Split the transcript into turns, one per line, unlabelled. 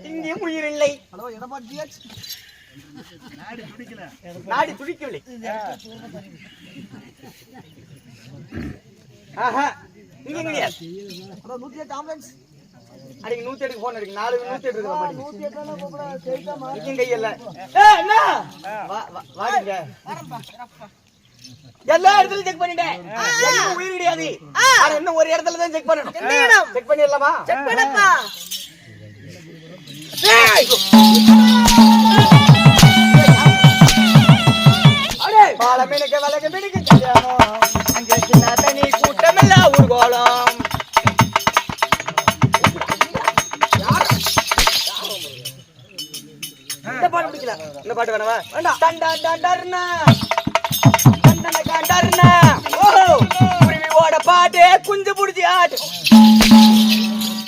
இங்கேயும் உயிர் இல்லை. நாடி துடிக்கவில்லை. இங்க கிடையாது. 108 ஆம்புலன்ஸ் அன்னைக்கு 108 போன் இருக்கு. 108 இருக்கு. 108 கையில வாடிங்க. எல்லா இடத்துலயும் செக் பண்ணிட்டேன். உயிர் கிடையாது. ஆனா இன்னும் ஒரு இடத்துல தான் செக் பண்ணணும். செக் பண்ணிடலாமா? செக் பண்ணப்பா. பாலமீனுக்கு விலகு மீனுக்கு கல்யாணம். அங்கே சின்ன தனி கூட்டமெல்லாம் ஊர்கோலம். இந்த பாட்டு பிடிக்கல. இந்த பாட்டு வேணவா? வேண்டாம். டண்டா டண்டர்னா டண்டன கண்டர்னா. ஓ குருவி ஓட பாட்டு குஞ்சு புடிச்சி ஆட்டு.